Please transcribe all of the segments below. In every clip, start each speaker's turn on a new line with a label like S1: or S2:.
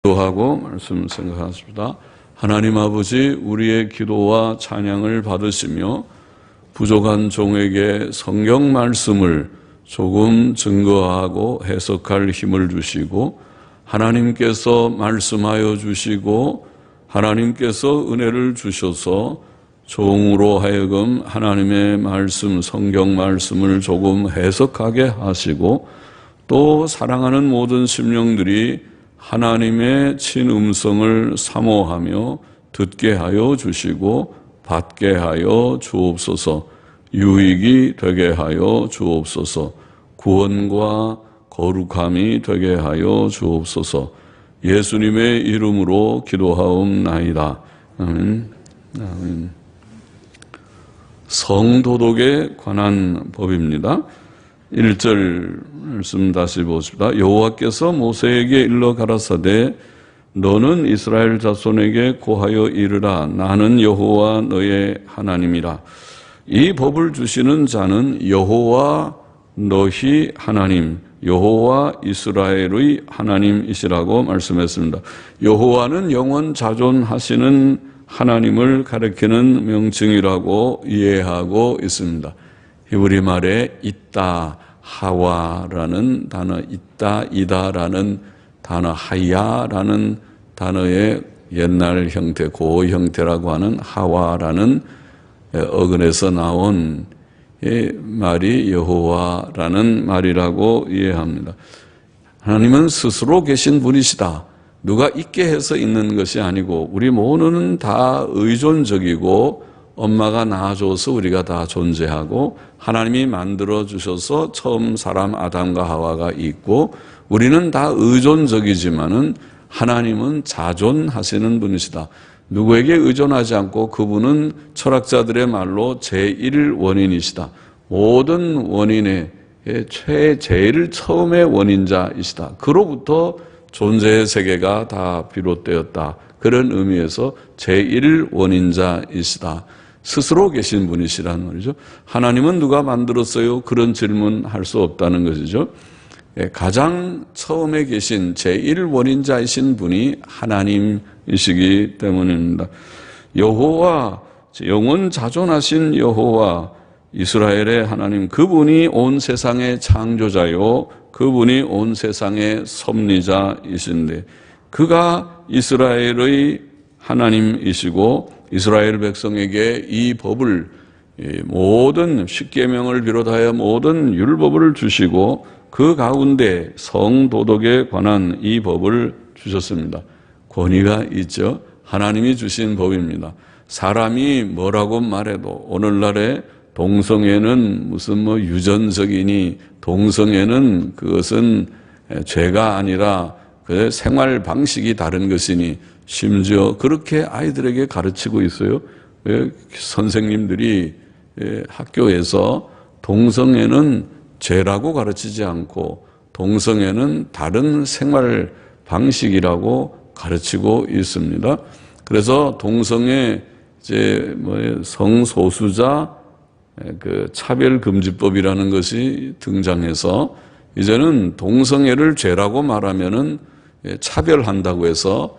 S1: 기도하고 말씀 생각하십니다. 하나님 아버지, 우리의 기도와 찬양을 받으시며 부족한 종에게 성경 말씀을 조금 증거하고 해석할 힘을 주시고, 하나님께서 말씀하여 주시고 하나님께서 은혜를 주셔서 종으로 하여금 하나님의 말씀, 성경 말씀을 조금 해석하게 하시고, 또 사랑하는 모든 심령들이 하나님의 친음성을 사모하며 듣게 하여 주시고 받게 하여 주옵소서. 유익이 되게 하여 주옵소서. 구원과 거룩함이 되게 하여 주옵소서. 예수님의 이름으로 기도하옵나이다. 아멘. 아멘. 성도덕에 관한 법입니다. 1절 말씀 다시 보십시다. 여호와께서 모세에게 일러 가라사대 너는 이스라엘 자손에게 고하여 이르라. 나는 여호와 너의 하나님이라. 이 법을 주시는 자는 여호와 너희 하나님, 여호와 이스라엘의 하나님이시라고 말씀했습니다. 여호와는 영원 자존하시는 하나님을 가리키는 명칭이라고 이해하고 있습니다. 히브리 말에 있다, 하와라는 단어, 있다, 이다라는 단어, 하야라는 단어의 옛날 형태, 고 형태라고 하는 하와라는 어근에서 나온 이 말이 여호와라는 말이라고 이해합니다. 하나님은 스스로 계신 분이시다. 누가 있게 해서 있는 것이 아니고, 우리 모두는 다 의존적이고, 엄마가 낳아줘서 우리가 다 존재하고, 하나님이 만들어주셔서 처음 사람 아담과 하와가 있고, 우리는 다 의존적이지만은 하나님은 자존하시는 분이시다. 누구에게 의존하지 않고 그분은 철학자들의 말로 제1원인이시다. 모든 원인의 제일 처음의 원인자이시다. 그로부터 존재의 세계가 다 비롯되었다. 그런 의미에서 제1원인자이시다. 스스로 계신 분이시라는 말이죠. 하나님은 누가 만들었어요? 그런 질문 할 수 없다는 것이죠. 가장 처음에 계신 제1원인자이신 분이 하나님이시기 때문입니다. 여호와, 영원 자존하신 여호와, 이스라엘의 하나님, 그분이 온 세상의 창조자요, 그분이 온 세상의 섭리자이신데, 그가 이스라엘의 하나님이시고 이스라엘 백성에게 이 법을, 모든 십계명을 비롯하여 모든 율법을 주시고 그 가운데 성도덕에 관한 이 법을 주셨습니다. 권위가 있죠. 하나님이 주신 법입니다. 사람이 뭐라고 말해도 오늘날에 동성애는 무슨 유전적이니, 동성애는 그것은 죄가 아니라 그 생활 방식이 다른 것이니, 심지어 그렇게 아이들에게 가르치고 있어요. 선생님들이 학교에서 동성애는 죄라고 가르치지 않고 동성애는 다른 생활 방식이라고 가르치고 있습니다. 그래서 동성애 성소수자 그 차별금지법이라는 것이 등장해서 이제는 동성애를 죄라고 말하면은 차별한다고 해서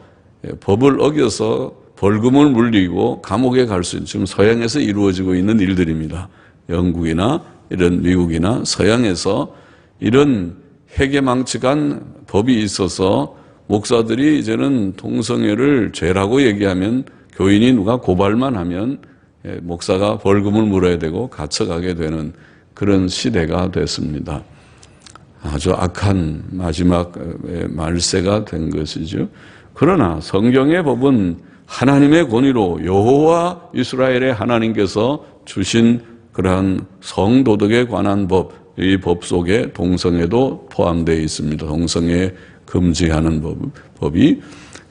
S1: 법을 어겨서 벌금을 물리고 감옥에 갈 수 있는, 지금 서양에서 이루어지고 있는 일들입니다. 영국이나 이런 미국이나 서양에서 이런 해괴망측한 법이 있어서 목사들이 이제는 동성애를 죄라고 얘기하면, 교인이 누가 고발만 하면 목사가 벌금을 물어야 되고 갇혀가게 되는 그런 시대가 됐습니다. 아주 악한 마지막 말세가 된 것이죠. 그러나 성경의 법은 하나님의 권위로 여호와 이스라엘의 하나님께서 주신 그러한 성도덕에 관한 법, 이 법 속에 동성애도 포함되어 있습니다. 동성애 금지하는 법이.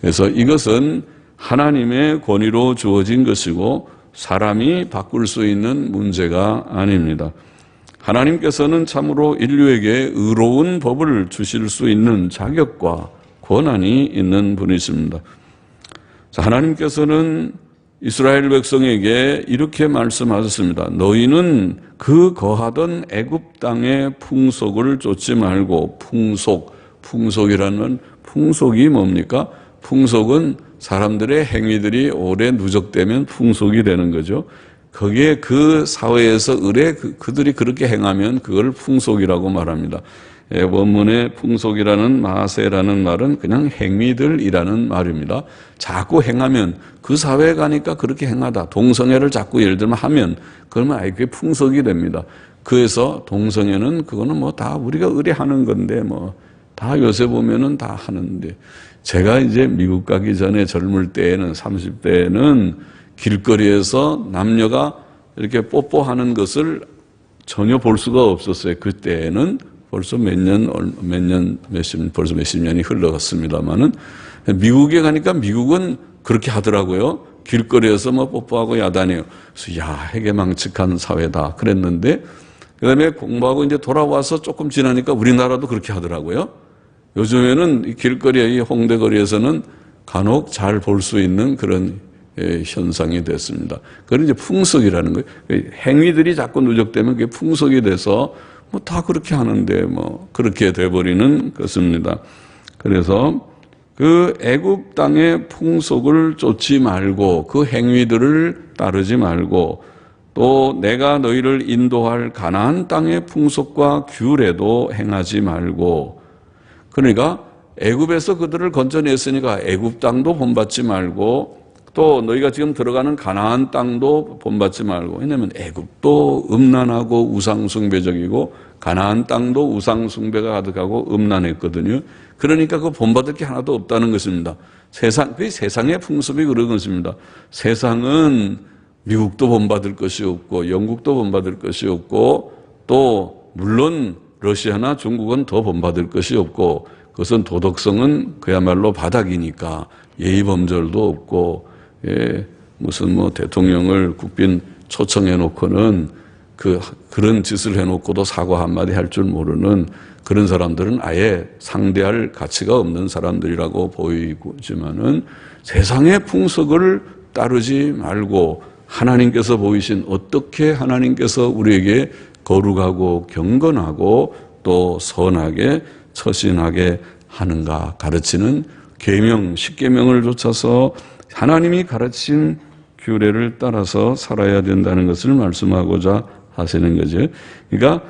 S1: 그래서 이것은 하나님의 권위로 주어진 것이고 사람이 바꿀 수 있는 문제가 아닙니다. 하나님께서는 참으로 인류에게 의로운 법을 주실 수 있는 자격과 권한이 있는 분이십니다. 하나님께서는 이스라엘 백성에게 이렇게 말씀하셨습니다. 너희는 그 거하던 애굽 땅의 풍속을 쫓지 말고, 풍속이라는 풍속이 뭡니까? 풍속은 사람들의 행위들이 오래 누적되면 풍속이 되는 거죠. 거기에 그 사회에서 그들이 그렇게 행하면 그걸 풍속이라고 말합니다. 원문의 풍속이라는 마세라는 말은 그냥 행위들이라는 말입니다. 자꾸 행하면 그 사회에 가니까 그렇게 행하다. 동성애를 자꾸 예를 들면 하면 그러면 그게 풍속이 됩니다. 그래서 동성애는 그거는 뭐 다 우리가 의뢰하는 건데 뭐 다 요새 보면은 다 하는데 제가 이제 미국 가기 전에 젊을 때에는 30대에는 길거리에서 남녀가 이렇게 뽀뽀하는 것을 전혀 볼 수가 없었어요. 그때는 벌써 벌써 몇십 년이 흘러갔습니다만은 미국에 가니까 미국은 그렇게 하더라고요. 길거리에서 뭐 뽀뽀하고 야단해요. 그래서 야, 해괴망측한 사회다. 그랬는데 그 다음에 공부하고 이제 돌아와서 조금 지나니까 우리나라도 그렇게 하더라고요. 요즘에는 이 길거리에 이 홍대 거리에서는 간혹 잘 볼 수 있는 그런 현상이 됐습니다. 그건 이제 풍속이라는 거예요. 행위들이 자꾸 누적되면 그게 풍속이 돼서 뭐 다 그렇게 하는데 뭐 그렇게 돼버리는 것입니다. 그래서 그 애굽 땅의 풍속을 쫓지 말고 그 행위들을 따르지 말고 또 내가 너희를 인도할 가나안 땅의 풍속과 규례도 행하지 말고 그러니까 애굽에서 그들을 건져냈으니까 애굽 땅도 본받지 말고 또 너희가 지금 들어가는 가나안 땅도 본받지 말고 왜냐하면 애굽도 음란하고 우상숭배적이고 가나안 땅도 우상숭배가 가득하고 음란했거든요. 그러니까 그 본받을 게 하나도 없다는 것입니다. 그 세상의 풍습이 그런 것입니다. 세상은 미국도 본받을 것이 없고 영국도 본받을 것이 없고 또 물론 러시아나 중국은 더 본받을 것이 없고 그것은 도덕성은 그야말로 바닥이니까 예의범절도 없고 무슨 뭐 대통령을 국빈 초청해 놓고는 그런 짓을 해놓고도 사과 한마디 할 줄 모르는 그런 사람들은 아예 상대할 가치가 없는 사람들이라고 보이지만은 세상의 풍속을 따르지 말고 하나님께서 보이신 어떻게 하나님께서 우리에게 거룩하고 경건하고 또 선하게 처신하게 하는가 가르치는 계명, 십계명을 좇아서 하나님이 가르친 규례를 따라서 살아야 된다는 것을 말씀하고자 하시는 거죠. 그러니까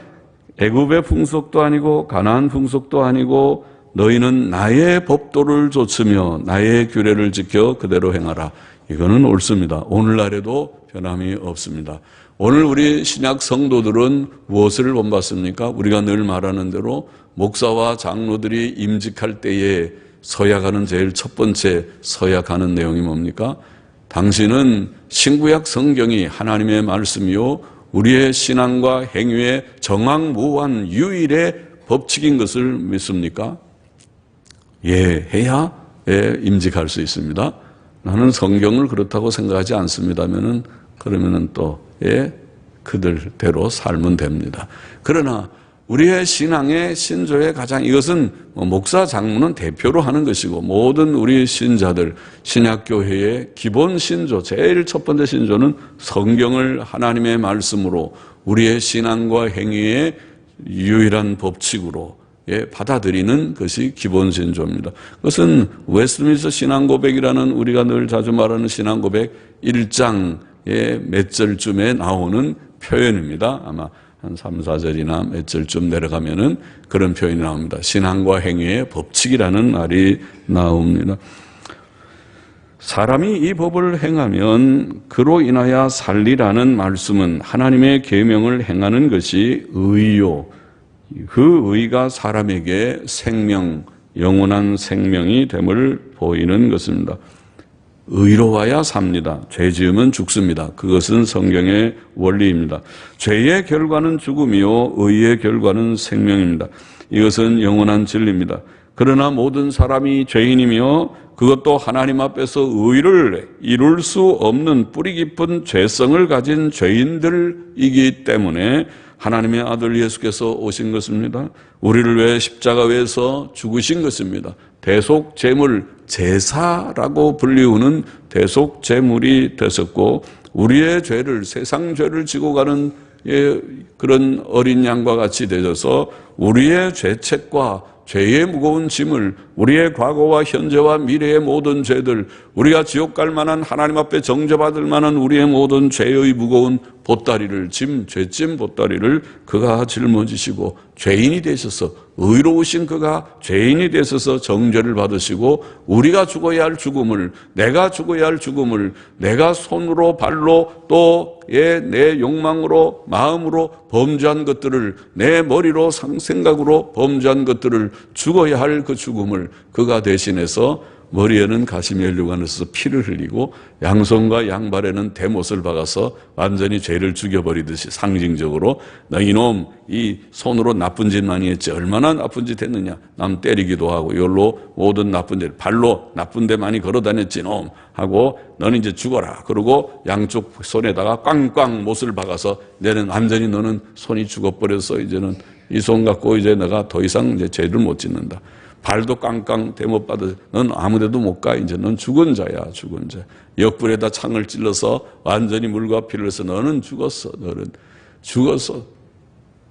S1: 애굽의 풍속도 아니고 가나안 풍속도 아니고 너희는 나의 법도를 좇으며 나의 규례를 지켜 그대로 행하라. 이거는 옳습니다. 오늘날에도 변함이 없습니다. 오늘 우리 신약 성도들은 무엇을 본받습니까? 우리가 늘 말하는 대로 목사와 장로들이 임직할 때에 서약하는 제일 첫 번째 서약하는 내용이 뭡니까? 당신은 신구약 성경이 하나님의 말씀이요 우리의 신앙과 행위의 정황무한 유일의 법칙인 것을 믿습니까? 예, 해야 임직할 수 있습니다. 나는 성경을 그렇다고 생각하지 않습니다면은 그러면은 또 그들대로 살면 됩니다. 그러나 우리의 신앙의 신조의 가장 이것은 목사 장로는 대표로 하는 것이고 모든 우리 신자들 신약교회의 기본 신조 제일 첫 번째 신조는 성경을 하나님의 말씀으로 우리의 신앙과 행위의 유일한 법칙으로 받아들이는 것이 기본 신조입니다. 그것은 웨스트민스터 신앙고백이라는 우리가 늘 자주 말하는 신앙고백 1장의 몇 절쯤에 나오는 표현입니다. 아마 한 3, 4절이나 몇 절쯤 내려가면은 그런 표현이 나옵니다. 신앙과 행위의 법칙이라는 말이 나옵니다. 사람이 이 법을 행하면 그로 인하여 살리라는 말씀은 하나님의 계명을 행하는 것이 의요. 그 의가 사람에게 생명, 영원한 생명이 됨을 보이는 것입니다. 의로워야 삽니다. 죄 지으면 죽습니다. 그것은 성경의 원리입니다. 죄의 결과는 죽음이요 의의 결과는 생명입니다. 이것은 영원한 진리입니다. 그러나 모든 사람이 죄인이며 그것도 하나님 앞에서 의를 이룰 수 없는 뿌리 깊은 죄성을 가진 죄인들이기 때문에 하나님의 아들 예수께서 오신 것입니다. 우리를 위해 십자가에서 죽으신 것입니다. 대속 제물 제사라고 불리우는 대속 제물이 되셨고 우리의 죄를 세상 죄를 지고 가는 그런 어린 양과 같이 되셔서 우리의 죄책과 죄의 무거운 짐을, 우리의 과거와 현재와 미래의 모든 죄들, 우리가 지옥 갈 만한, 하나님 앞에 정죄받을 만한 우리의 모든 죄의 무거운 보따리를, 죄짐 보따리를 그가 짊어지시고 죄인이 되셔서, 의로우신 그가 죄인이 되셔서 정죄를 받으시고, 우리가 죽어야 할 죽음을, 내가 죽어야 할 죽음을, 내가 손으로 발로 또 내 욕망으로 마음으로 범죄한 것들을, 내 머리로 생각으로 범죄한 것들을, 죽어야 할 그 죽음을 그가 대신해서 머리에는 가시면류관을 써서 피를 흘리고 양손과 양발에는 대못을 박아서 완전히 죄를 죽여버리듯이 상징적으로, 너 이놈 이 손으로 나쁜 짓 많이 했지, 얼마나 나쁜 짓 했느냐, 남 때리기도 하고 이걸로 모든 나쁜 짓, 발로 나쁜 데 많이 걸어다녔지 놈 하고 너는 이제 죽어라. 그리고 양쪽 손에다가 꽝꽝 못을 박아서 내는 완전히 너는 손이 죽어버려서 이제는 이 손 갖고 이제 내가 더 이상 이제 죄를 못 짓는다. 발도 깡깡 대못 받아, 넌 아무데도 못 가. 이제 넌 죽은 자야, 죽은 자. 옆구리에다 창을 찔러서 완전히 물과 피를 흘려서 너는 죽었어, 너는 죽었어.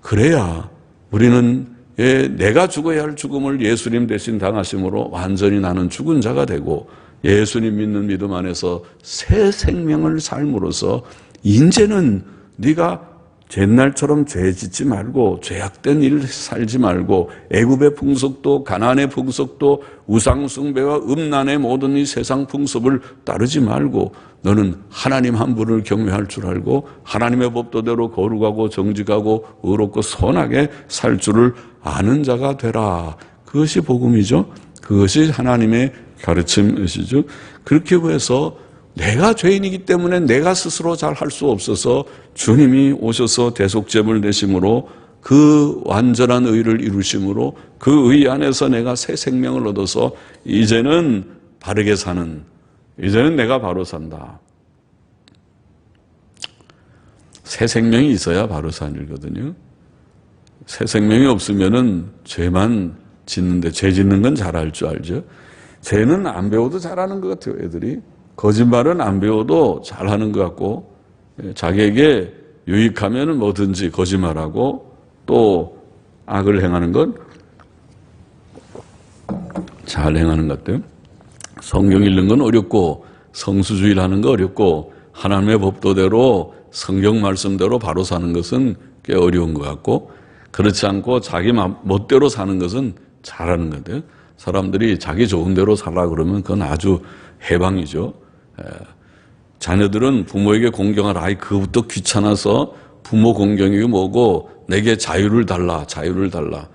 S1: 그래야 우리는 내가 죽어야 할 죽음을 예수님 대신 당하심으로 완전히 나는 죽은 자가 되고, 예수님 믿는 믿음 안에서 새 생명을 삶으로써 이제는 네가 옛날처럼 죄 짓지 말고 죄악된 일 살지 말고 애굽의 풍속도 가나안의 풍속도 우상숭배와 음란의 모든 이 세상 풍습을 따르지 말고 너는 하나님 한 분을 경외할 줄 알고 하나님의 법도대로 거룩하고 정직하고 의롭고 선하게 살 줄을 아는 자가 되라. 그것이 복음이죠. 그것이 하나님의 가르침이시죠. 그렇게 해서 내가 죄인이기 때문에 내가 스스로 잘 할 수 없어서 주님이 오셔서 대속죄물 내심으로 그 완전한 의를 이루심으로 그 의 안에서 내가 새 생명을 얻어서 이제는 바르게 사는, 이제는 내가 바로 산다. 새 생명이 있어야 바로 사는 일거든요. 새 생명이 없으면은 죄만 짓는데, 죄 짓는 건 잘할 줄 알죠. 죄는 안 배워도 잘하는 것 같아요, 애들이. 거짓말은 안 배워도 잘하는 것 같고, 자기에게 유익하면 뭐든지 거짓말하고 또 악을 행하는 건 잘 행하는 것 같아요. 성경 읽는 건 어렵고 성수주의를 하는 거 어렵고 하나님의 법도대로 성경 말씀대로 바로 사는 것은 꽤 어려운 것 같고, 그렇지 않고 자기 멋대로 사는 것은 잘하는 것 같아요. 사람들이 자기 좋은 대로 살라 그러면 그건 아주 해방이죠. 자녀들은 부모에게 공경하라. 아이, 그것부터 귀찮아서 부모 공경이 뭐고 내게 자유를 달라, 자유를 달라.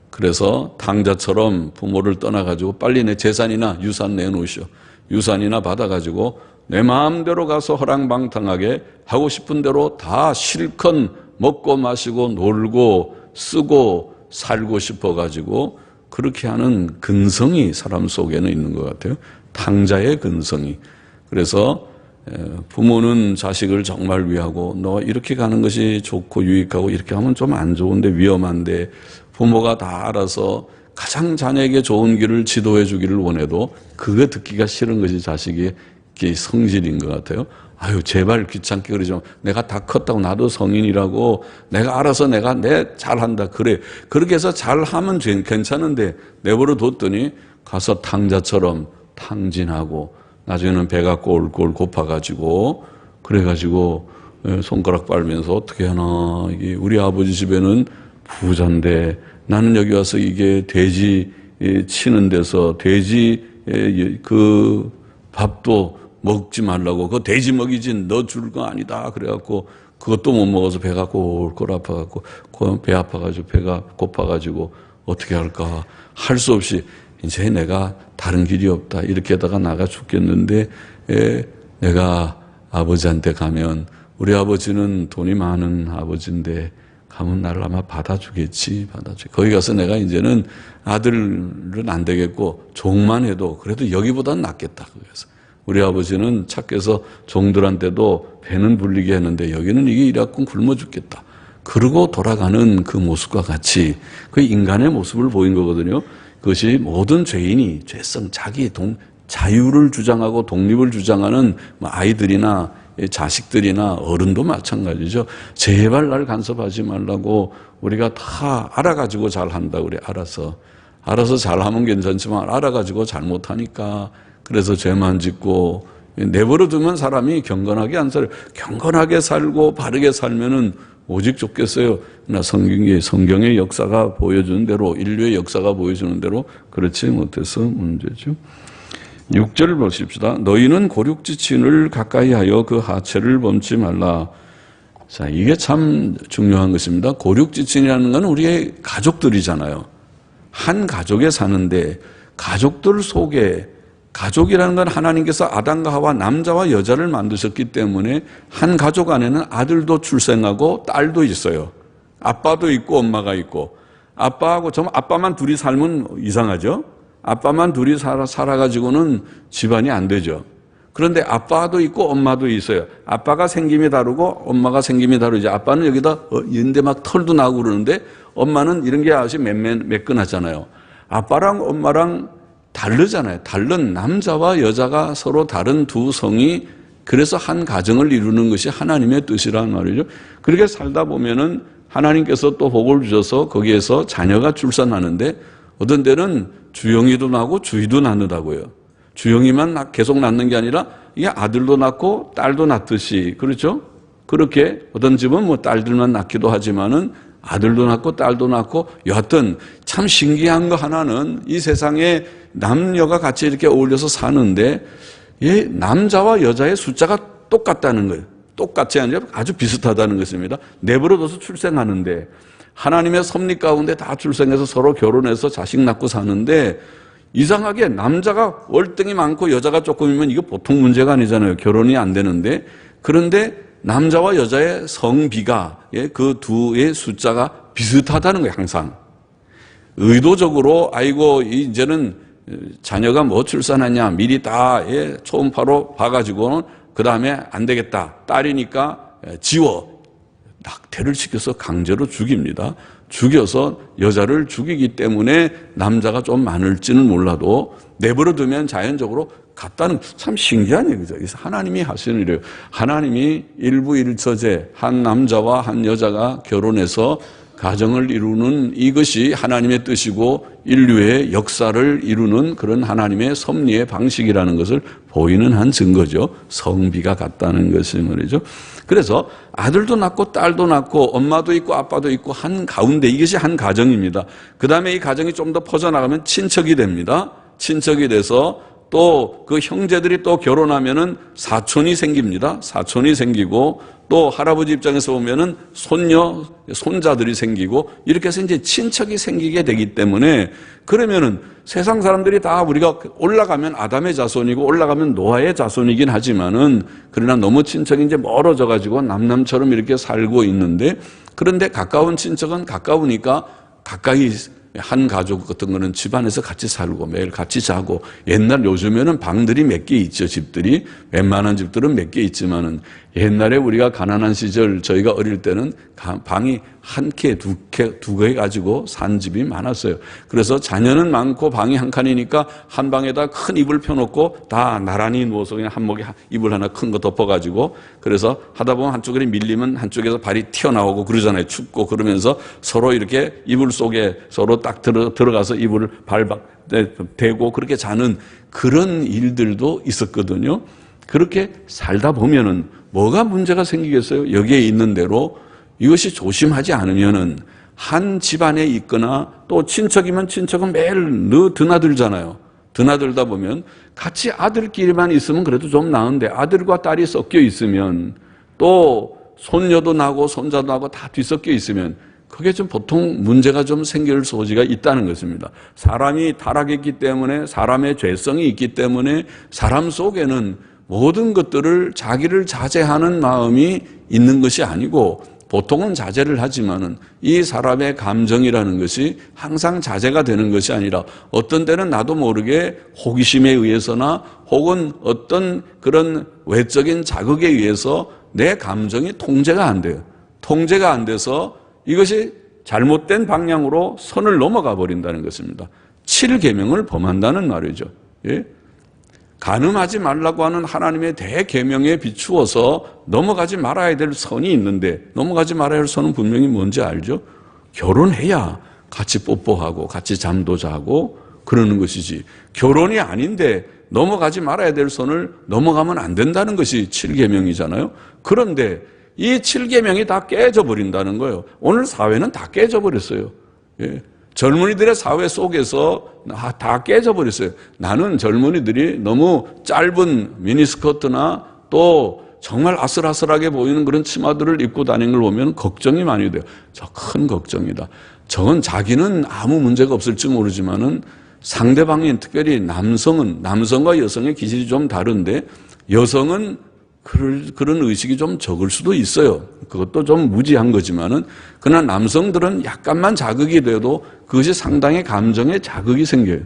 S1: 그래서 탕자처럼 부모를 떠나가지고 빨리 내 재산이나 유산 내놓으시오. 유산이나 받아가지고 내 마음대로 가서 허랑방탕하게 하고 싶은 대로 다 실컷 먹고 마시고 놀고 쓰고 살고 싶어가지고 그렇게 하는 근성이 사람 속에는 있는 것 같아요. 탕자의 근성이. 그래서 부모는 자식을 정말 위하고 너 이렇게 가는 것이 좋고 유익하고 이렇게 하면 좀 안 좋은데 위험한데 부모가 다 알아서 가장 자녀에게 좋은 길을 지도해 주기를 원해도 그거 듣기가 싫은 것이 자식의 성질인 것 같아요. 아유, 제발 귀찮게 그러지 마. 내가 다 컸다고, 나도 성인이라고, 내가 알아서 내가 잘한다. 그래. 그렇게 해서 잘하면 괜찮은데 내버려 뒀더니 가서 탕자처럼 탕진하고 나중에는 배가 꼴꼴 고파가지고 그래가지고 손가락 빨면서 어떻게 하나, 이게 우리 아버지 집에는 부자인데 나는 여기 와서 이게 돼지 치는 데서 돼지 그 밥도 먹지 말라고, 그거 돼지 먹이지 너 줄 거 아니다. 그래갖고 그것도 못 먹어서 배가 꼴꼴 아파갖고 배 아파가지고 배가 고파가지고 어떻게 할까 할 수 없이 이제 내가 다른 길이 없다. 이렇게 하다가 나가 죽겠는데 내가 아버지한테 가면 우리 아버지는 돈이 많은 아버지인데 가면 나를 아마 받아주겠지. 거기 가서 내가 이제는 아들은 안 되겠고 종만 해도 그래도 여기보다는 낫겠다. 그래서 우리 아버지는 착해서 종들한테도 배는 불리게 했는데 여기는 이게 이래갖고 굶어 죽겠다. 그러고 돌아가는 그 모습과 같이 그 인간의 모습을 보인 거거든요. 그것이 모든 죄인이 죄성, 자유를 주장하고 독립을 주장하는 아이들이나 자식들이나 어른도 마찬가지죠. 제발 날 간섭하지 말라고 우리가 다 알아가지고 잘한다. 우리 알아서 알아서 잘하면 괜찮지만 알아가지고 잘못하니까 그래서 죄만 짓고 내버려 두면 사람이 경건하게 안 살아요. 경건하게 살고 바르게 살면은 오직 좋겠어요. 그러나 성경의 역사가 보여주는 대로, 인류의 역사가 보여주는 대로 그렇지 못해서 문제죠. 6절 보십시다. 너희는 고륙지친을 가까이 하여 그 하체를 범치 말라. 자, 이게 참 중요한 것입니다. 고륙지친이라는 건 우리의 가족들이잖아요. 한 가족에 사는데 가족들 속에, 가족이라는 건 하나님께서 아담과 하와 남자와 여자를 만드셨기 때문에 한 가족 안에는 아들도 출생하고 딸도 있어요. 아빠도 있고 엄마가 있고. 아빠하고 아빠만 둘이 살면 이상하죠? 아빠만 둘이 살아가지고는 집안이 안 되죠. 그런데 아빠도 있고 엄마도 있어요. 아빠가 생김이 다르고 엄마가 생김이 다르죠. 아빠는 여기다 인데 막 털도 나고 그러는데 엄마는 이런 게 아주 매끈하잖아요. 아빠랑 엄마랑 다르잖아요. 다른 남자와 여자가 서로 다른 두 성이 그래서 한 가정을 이루는 것이 하나님의 뜻이란 말이죠. 그렇게 살다 보면은 하나님께서 또 복을 주셔서 거기에서 자녀가 출산하는데 어떤 때는 주영이도 나고 주희도 낳는다고요. 주영이만 계속 낳는 게 아니라 이게 아들도 낳고 딸도 낳듯이, 그렇죠? 그렇게 어떤 집은 뭐 딸들만 낳기도 하지만은 아들도 낳고 딸도 낳고, 여하튼 참 신기한 거 하나는 이 세상에 남녀가 같이 이렇게 어울려서 사는데 이 남자와 여자의 숫자가 똑같다는 거예요. 똑같지 아니라 아주 비슷하다는 것입니다. 내버려둬서 출생하는데 하나님의 섭리 가운데 다 출생해서 서로 결혼해서 자식 낳고 사는데 이상하게 남자가 월등히 많고 여자가 조금이면 이거 보통 문제가 아니잖아요. 결혼이 안 되는데. 그런데 남자와 여자의 성비가, 그 두의 숫자가 비슷하다는 거예요, 항상. 의도적으로, 아이고, 이제는 자녀가 뭐 출산하냐, 미리 다 초음파로 봐가지고는 그 다음에 안 되겠다. 딸이니까 지워. 낙태를 시켜서 강제로 죽입니다. 죽여서 여자를 죽이기 때문에 남자가 좀 많을지는 몰라도 내버려두면 자연적으로 같다는, 참 신기한 얘기죠. 그래서 하나님이 하시는 일이에요. 하나님이 일부일처제 한 남자와 한 여자가 결혼해서 가정을 이루는 이것이 하나님의 뜻이고 인류의 역사를 이루는 그런 하나님의 섭리의 방식이라는 것을 보이는 한 증거죠. 성비가 같다는 것이 말이죠. 그래서 아들도 낳고 딸도 낳고 엄마도 있고 아빠도 있고 한 가운데 이것이 한 가정입니다. 그 다음에 이 가정이 좀 더 퍼져나가면 친척이 됩니다. 친척이 돼서 또 그 형제들이 또 결혼하면은 사촌이 생깁니다. 사촌이 생기고 또 할아버지 입장에서 보면은 손녀, 손자들이 생기고 이렇게 해서 이제 친척이 생기게 되기 때문에, 그러면은 세상 사람들이 다 우리가 올라가면 아담의 자손이고 올라가면 노아의 자손이긴 하지만은, 그러나 너무 친척이 이제 멀어져 가지고 남남처럼 이렇게 살고 있는데, 그런데 가까운 친척은 가까우니까 가까이 한 가족 같은 거는 집안에서 같이 살고 매일 같이 자고, 요즘에는 방들이 몇 개 있죠. 집들이 웬만한 집들은 몇 개 있지만은 옛날에 우리가 가난한 시절 저희가 어릴 때는 방이 한 개, 두 개 가지고 산 집이 많았어요. 그래서 자녀는 많고 방이 한 칸이니까 한 방에다 큰 이불 펴놓고 다 나란히 누워서 그냥 한목에 이불 하나 큰 거 덮어가지고, 그래서 하다 보면 한쪽에 밀리면 한쪽에서 발이 튀어나오고 그러잖아요. 춥고. 그러면서 서로 이렇게 이불 속에 서로 딱 들어가서 이불을 대고 그렇게 자는 그런 일들도 있었거든요. 그렇게 살다 보면은 뭐가 문제가 생기겠어요? 여기에 있는 대로 이것이 조심하지 않으면은 한 집안에 있거나 또 친척이면 친척은 매일 드나들잖아요. 드나들다 보면 같이 아들끼리만 있으면 그래도 좀 나은데 아들과 딸이 섞여 있으면, 또 손녀도 나고 손자도 나고 다 뒤섞여 있으면 그게 좀 보통 문제가 좀 생길 소지가 있다는 것입니다. 사람이 타락했기 때문에, 사람의 죄성이 있기 때문에 사람 속에는 모든 것들을 자기를 자제하는 마음이 있는 것이 아니고, 보통은 자제를 하지만은 이 사람의 감정이라는 것이 항상 자제가 되는 것이 아니라 어떤 때는 나도 모르게 호기심에 의해서나 혹은 어떤 그런 외적인 자극에 의해서 내 감정이 통제가 안 돼요. 통제가 안 돼서 이것이 잘못된 방향으로 선을 넘어가 버린다는 것입니다. 7계명을 범한다는 말이죠. 예? 간음하지 말라고 하는 하나님의 대계명에 비추어서 넘어가지 말아야 될 선이 있는데, 넘어가지 말아야 할 선은 분명히 뭔지 알죠? 결혼해야 같이 뽀뽀하고 같이 잠도 자고 그러는 것이지, 결혼이 아닌데 넘어가지 말아야 될 선을 넘어가면 안 된다는 것이 7계명이잖아요. 그런데 이 7계명이 다 깨져버린다는 거예요. 오늘 사회는 다 깨져버렸어요. 예. 젊은이들의 사회 속에서 다 깨져버렸어요. 나는 젊은이들이 너무 짧은 미니스커트나 또 정말 아슬아슬하게 보이는 그런 치마들을 입고 다니는 걸 보면 걱정이 많이 돼요. 저 큰 걱정이다. 저건 자기는 아무 문제가 없을지 모르지만은 상대방인, 특별히 남성은, 남성과 여성의 기질이 좀 다른데 여성은 그런 의식이 좀 적을 수도 있어요. 그것도 좀 무지한 거지만은, 그러나 남성들은 약간만 자극이 돼도 그것이 상당히 감정에 자극이 생겨요.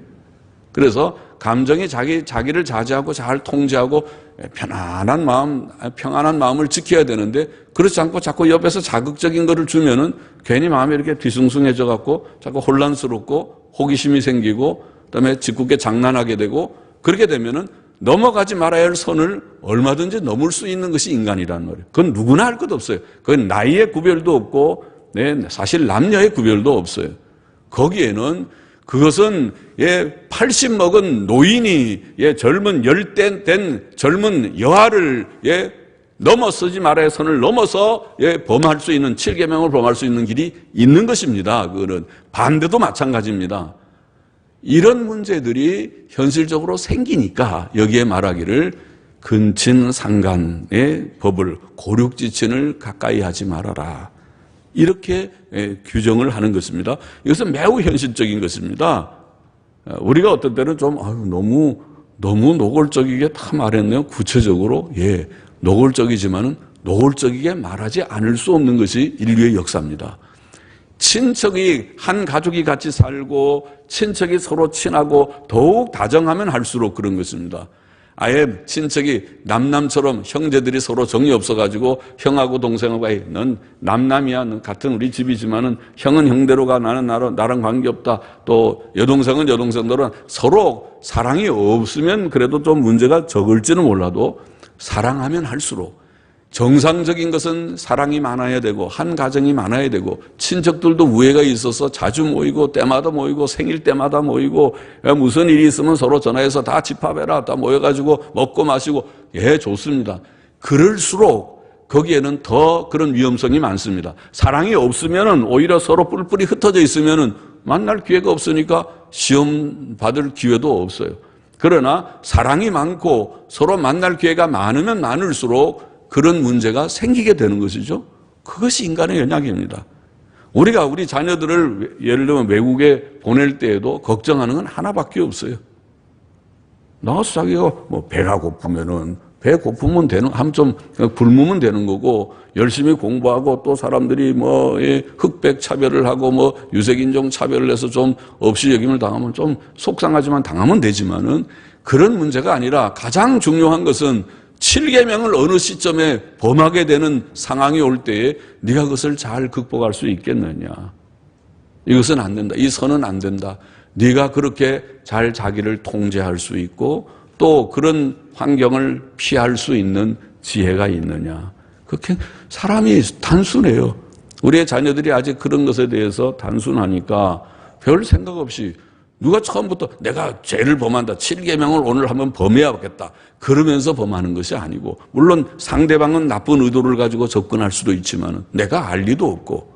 S1: 그래서 감정이 자기를 자제하고 잘 통제하고 편안한 평안한 마음을 지켜야 되는데, 그렇지 않고 자꾸 옆에서 자극적인 거를 주면은 괜히 마음이 이렇게 뒤숭숭해져 갖고 자꾸 혼란스럽고 호기심이 생기고, 그다음에 짓궂게 장난하게 되고, 그렇게 되면은 넘어가지 말아야 할 선을 얼마든지 넘을 수 있는 것이 인간이란 말이에요. 그건 누구나 할 것 없어요. 그건 나이의 구별도 없고, 사실 남녀의 구별도 없어요. 거기에는 그것은 80 먹은 노인이 젊은 열대 된 젊은 여아를 넘어서지 말아야 할 선을 넘어서 범할 수 있는, 7계명을 범할 수 있는 길이 있는 것입니다. 그거는 반대도 마찬가지입니다. 이런 문제들이 현실적으로 생기니까 여기에 말하기를 근친상간의 법을, 고륙지친을 가까이 하지 말아라, 이렇게 규정을 하는 것입니다. 이것은 매우 현실적인 것입니다. 우리가 어떤 때는 좀 너무 노골적이게 다 말했네요. 구체적으로 노골적이지만은 노골적이게 말하지 않을 수 없는 것이 인류의 역사입니다. 친척이, 한 가족이 같이 살고 친척이 서로 친하고 더욱 다정하면 할수록 그런 것입니다. 아예 친척이 남남처럼 형제들이 서로 정이 없어가지고 형하고 동생하고 넌 남남이야, 넌 같은 우리 집이지만은 형은 형대로 가, 나는 나랑 관계없다, 또 여동생은 여동생대로, 서로 사랑이 없으면 그래도 좀 문제가 적을지는 몰라도 사랑하면 할수록, 정상적인 것은 사랑이 많아야 되고 한 가정이 많아야 되고 친척들도 우애가 있어서 자주 모이고 때마다 모이고 생일 때마다 모이고 무슨 일이 있으면 서로 전화해서 다 집합해라, 다 모여가지고 먹고 마시고, 좋습니다. 그럴수록 거기에는 더 그런 위험성이 많습니다. 사랑이 없으면은 오히려 서로 뿔뿔이 흩어져 있으면은 만날 기회가 없으니까 시험 받을 기회도 없어요. 그러나 사랑이 많고 서로 만날 기회가 많으면 많을수록 그런 문제가 생기게 되는 것이죠. 그것이 인간의 연약입니다. 우리가 우리 자녀들을 예를 들면 외국에 보낼 때에도 걱정하는 건 하나밖에 없어요. 나가서 자기가 배가 고프면은, 배 고프면 좀 굶으면 되는 거고, 열심히 공부하고 또 사람들이 흑백 차별을 하고 유색인종 차별을 해서 좀 없이 여김을 당하면 좀 속상하지만 당하면 되지만은, 그런 문제가 아니라 가장 중요한 것은 7계명을 어느 시점에 범하게 되는 상황이 올 때에 네가 그것을 잘 극복할 수 있겠느냐. 이것은 안 된다. 이 선은 안 된다. 네가 그렇게 잘 자기를 통제할 수 있고 또 그런 환경을 피할 수 있는 지혜가 있느냐. 그렇게 사람이 단순해요. 우리의 자녀들이 아직 그런 것에 대해서 단순하니까 별 생각 없이, 누가 처음부터 내가 죄를 범한다, 7계명을 오늘 한번 범해야겠다 그러면서 범하는 것이 아니고, 물론 상대방은 나쁜 의도를 가지고 접근할 수도 있지만 내가 알 리도 없고,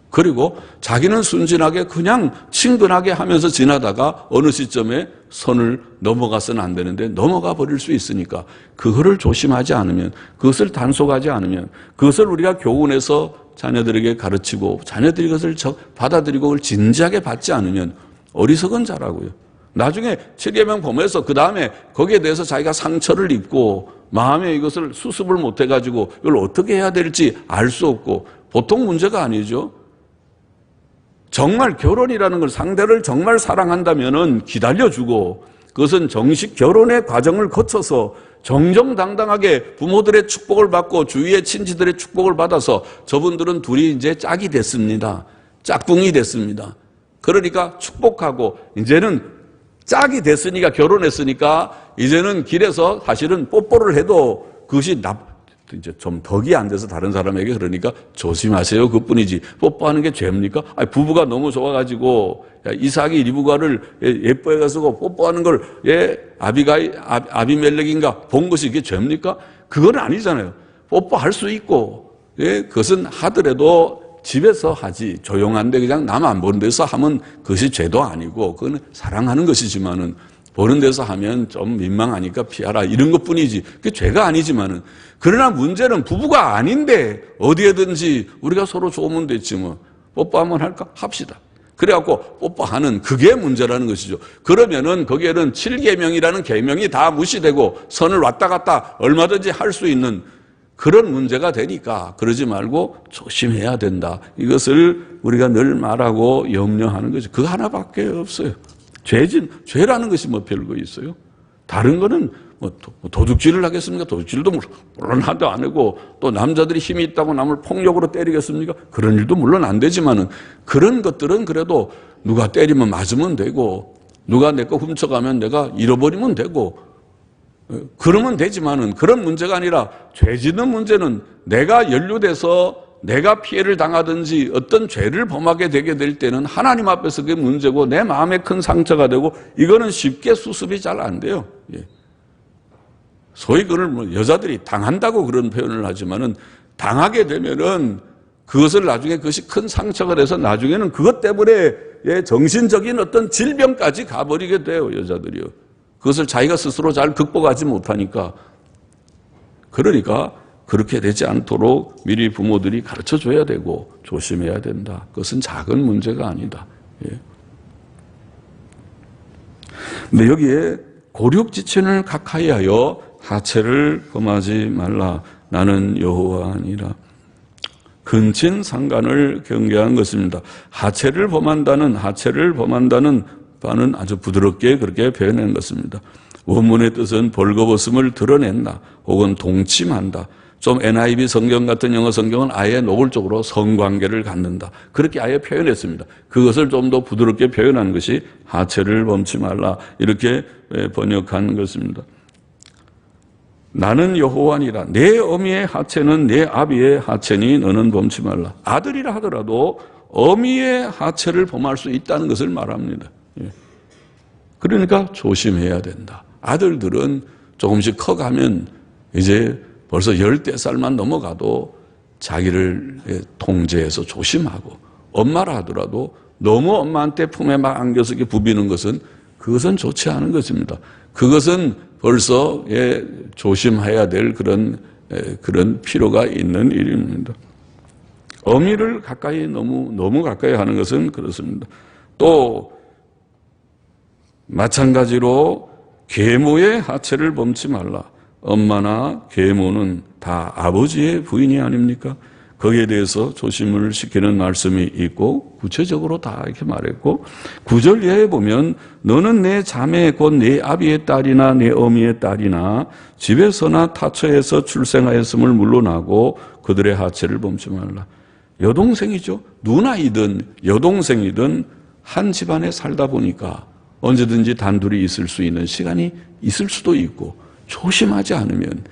S1: 그리고 자기는 순진하게 그냥 친근하게 하면서 지나다가 어느 시점에 선을 넘어가서는 안 되는데 넘어가 버릴 수 있으니까, 그거를 조심하지 않으면, 그것을 단속하지 않으면, 그것을 우리가 교훈해서 자녀들에게 가르치고 자녀들이 그것을 받아들이고 그걸 진지하게 받지 않으면 어리석은 자라고요. 나중에 7계명 범해서 그 다음에 거기에 대해서 자기가 상처를 입고 마음에 이것을 수습을 못해가지고 이걸 어떻게 해야 될지 알 수 없고, 보통 문제가 아니죠. 정말 결혼이라는 걸, 상대를 정말 사랑한다면은 기다려주고, 그것은 정식 결혼의 과정을 거쳐서 정정당당하게 부모들의 축복을 받고 주위의 친지들의 축복을 받아서 저분들은 둘이 이제 짝이 됐습니다. 짝꿍이 됐습니다. 그러니까 축복하고, 이제는 짝이 됐으니까, 결혼했으니까 이제는 길에서 사실은 뽀뽀를 해도 그것이 이제 좀 덕이 안 돼서 다른 사람에게 그러니까 조심하세요. 그뿐이지. 뽀뽀하는 게 죄입니까? 아니, 부부가 너무 좋아가지고 이삭이 리브가를 예뻐해가지고 뽀뽀하는 걸 아비멜렉인가 본 것이 이게 죄입니까? 그건 아니잖아요. 뽀뽀할 수 있고 그것은 하더라도 집에서 하지 조용한데 그냥 남 안 보는 데서 하면 그것이 죄도 아니고 그건 사랑하는 것이지만은 보는 데서 하면 좀 민망하니까 피하라 이런 것뿐이지 그게 죄가 아니지만은 그러나 문제는 부부가 아닌데 어디에든지 우리가 서로 좋으면 됐지 뭐 뽀뽀 한번 할까? 합시다. 그래갖고 뽀뽀하는 그게 문제라는 것이죠. 그러면은 거기에는 7계명이라는 계명이 다 무시되고 선을 왔다 갔다 얼마든지 할 수 있는 그런 문제가 되니까 그러지 말고 조심해야 된다. 이것을 우리가 늘 말하고 염려하는 거죠. 그거 하나밖에 없어요. 죄라는 것이 뭐 별거 있어요? 다른 거는 뭐 도둑질을 하겠습니까? 도둑질도 물론 하도 안 하고 또 남자들이 힘이 있다고 남을 폭력으로 때리겠습니까? 그런 일도 물론 안 되지만은 그런 것들은 그래도 누가 때리면 맞으면 되고 누가 내 거 훔쳐가면 내가 잃어버리면 되고 그러면 되지만은 그런 문제가 아니라 죄 짓는 문제는 내가 연루돼서 내가 피해를 당하든지 어떤 죄를 범하게 되게 될 때는 하나님 앞에서 그게 문제고 내 마음에 큰 상처가 되고 이거는 쉽게 수습이 잘 안 돼요. 소위 그걸 뭐 여자들이 당한다고 그런 표현을 하지만은 당하게 되면은 그것을 나중에 그것이 큰 상처가 돼서 나중에는 그것 때문에 정신적인 어떤 질병까지 가버리게 돼요, 여자들이요. 그것을 자기가 스스로 잘 극복하지 못하니까. 그러니까 그렇게 되지 않도록 미리 부모들이 가르쳐 줘야 되고 조심해야 된다. 그것은 작은 문제가 아니다. 근데 여기에 고륙지천을 각하이하여 하체를 범하지 말라. 나는 여호와니라. 근친 상간을 경계한 것입니다. 하체를 범한다는 바는 아주 부드럽게 그렇게 표현한 것입니다. 원문의 뜻은 벌거벗음을 드러낸다 혹은 동침한다. 좀 NIV 성경 같은 영어 성경은 아예 노골적으로 성관계를 갖는다. 그렇게 아예 표현했습니다. 그것을 좀 더 부드럽게 표현한 것이 하체를 범치 말라 이렇게 번역한 것입니다. 나는 여호와니라. 내 어미의 하체는 내 아비의 하체니 너는 범치 말라. 아들이라 하더라도 어미의 하체를 범할 수 있다는 것을 말합니다. 그러니까 조심해야 된다. 아들들은 조금씩 커가면 이제 벌써 10대살만 넘어가도 자기를 통제해서 조심하고 엄마라 하더라도 너무 엄마한테 품에 막 안겨서 이렇게 부비는 것은 그것은 좋지 않은 것입니다. 그것은 벌써 조심해야 될 그런 필요가 있는 일입니다. 어미를 가까이 너무 가까이 하는 것은 그렇습니다. 또 마찬가지로 계모의 하체를 범치 말라. 엄마나 계모는 다 아버지의 부인이 아닙니까? 거기에 대해서 조심을 시키는 말씀이 있고 구체적으로 다 이렇게 말했고 9절 이하에 보면 너는 내 자매 곧 내 아비의 딸이나 내 어미의 딸이나 집에서나 타처에서 출생하였음을 물러나고 그들의 하체를 범치 말라. 여동생이죠. 누나이든 여동생이든 한 집안에 살다 보니까 언제든지 단둘이 있을 수 있는 시간이 있을 수도 있고 조심하지 않으면은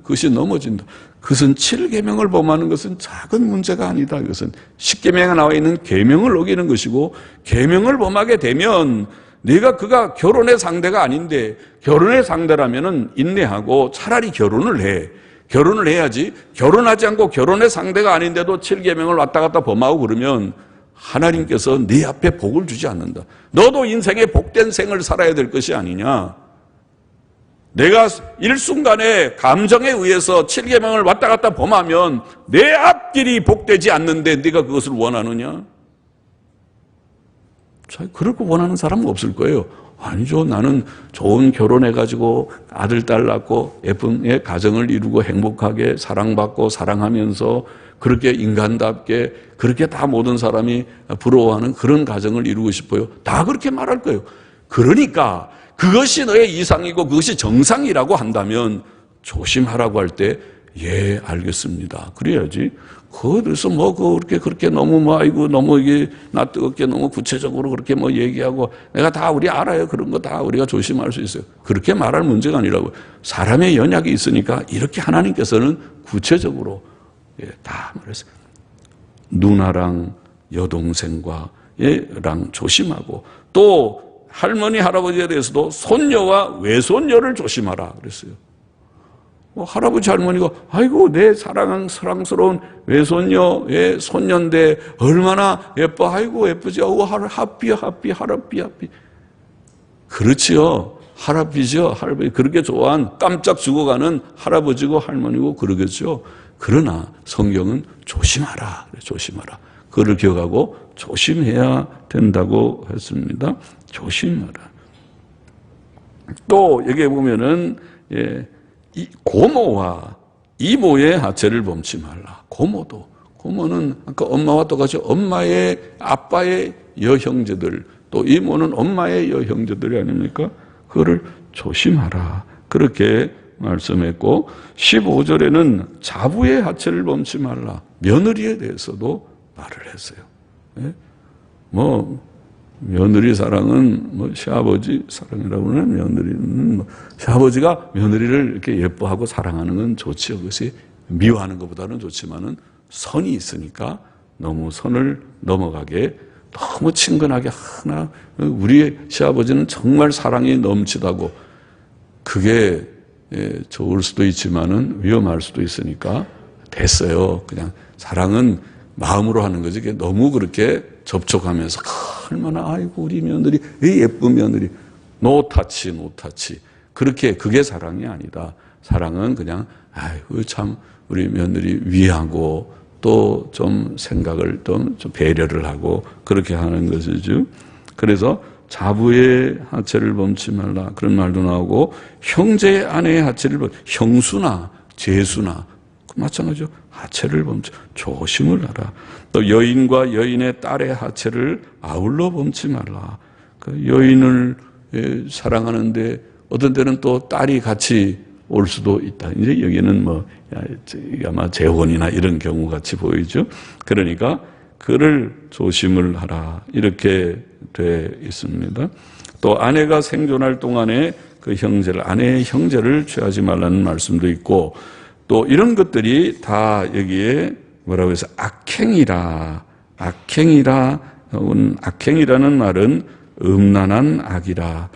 S1: 그것이 넘어진다. 그것은 7계명을 범하는 것은 작은 문제가 아니다. 이것은 10계명에 나와 있는 계명을 어기는 것이고 계명을 범하게 되면 그가 결혼의 상대가 아닌데 결혼의 상대라면은 인내하고 차라리 결혼을 해. 결혼을 해야지. 결혼하지 않고 결혼의 상대가 아닌데도 7계명을 왔다 갔다 범하고 그러면 하나님께서 네 앞에 복을 주지 않는다. 너도 인생에 복된 생을 살아야 될 것이 아니냐. 내가 일순간에 감정에 의해서 7계명을 왔다 갔다 범하면 내 앞길이 복되지 않는데 네가 그것을 원하느냐? 그럴 거 원하는 사람은 없을 거예요. 아니죠. 나는 좋은 결혼해가지고 아들, 딸 낳고 예쁜 가정을 이루고 행복하게 사랑받고 사랑하면서 그렇게 인간답게 그렇게 다 모든 사람이 부러워하는 그런 가정을 이루고 싶어요. 다 그렇게 말할 거예요. 그러니까 그것이 너의 이상이고 그것이 정상이라고 한다면 조심하라고 할 때 예, 알겠습니다. 그래야지. 그래서 뭐 그렇게 너무 뭐 아이고 너무 이게 나 뜨겁게 너무 구체적으로 그렇게 뭐 얘기하고 내가 다 우리 알아요. 그런 거 다 우리가 조심할 수 있어요. 그렇게 말할 문제가 아니라고. 사람의 연약이 있으니까 이렇게 하나님께서는 구체적으로 다 말했어요. 누나랑 여동생과 랑 조심하고 또 할머니 할아버지에 대해서도 손녀와 외손녀를 조심하라 그랬어요. 할아버지 할머니가 아이고 내 사랑스러운 외손녀의 손녀인데 얼마나 예뻐. 아이고 예쁘지. 하삐 그렇지요. 할아버지요. 할아버지 그렇게 좋아한 깜짝 죽어가는 할아버지고 할머니고 그러겠죠. 그러나 성경은 조심하라. 조심하라. 그를 기억하고 조심해야 된다고 했습니다. 조심하라. 또 여기에 보면은 이 고모와 이모의 하체를 범치 말라. 고모는 아까 엄마와 똑같이 엄마의 아빠의 여형제들, 또 이모는 엄마의 여형제들이 아닙니까? 그거를 조심하라. 그렇게 말씀했고 15절에는 자부의 하체를 범치 말라. 며느리에 대해서도 말을 했어요. 며느리 사랑은 시아버지 사랑이라고 하는 며느리는 시아버지가 며느리를 이렇게 예뻐하고 사랑하는 건 좋지요. 그것이 미워하는 것보다는 좋지만은 선이 있으니까 너무 선을 넘어가게 너무 친근하게 우리 시아버지는 정말 사랑이 넘치다고 그게 좋을 수도 있지만은 위험할 수도 있으니까 됐어요. 그냥 사랑은 마음으로 하는 거지. 너무 그렇게 접촉하면서 얼마나 아이고 우리 며느리 예쁜 며느리 노타치 그렇게 그게 사랑이 아니다. 사랑은 그냥 아이고 참 우리 며느리 위하고 또 좀 생각을 좀 배려를 하고 그렇게 하는 것이죠. 그래서 자부의 하체를 범치 말라 그런 말도 나오고 형제의 아내의 하체를 형수나 제수나 마찬가지죠. 하체를 범치 조심을 하라. 또 여인과 여인의 딸의 하체를 아울러 범치 말라. 그 여인을 사랑하는데 어떤 때는 또 딸이 같이 올 수도 있다. 이제 여기는 아마 재혼이나 이런 경우 같이 보이죠. 그러니까 그를 조심을 하라. 이렇게 돼 있습니다. 또 아내가 생존할 동안에 그 아내의 형제를 취하지 말라는 말씀도 있고 또 이런 것들이 다 여기에 뭐라고 해서 악행이라는 말은 음란한 악이라,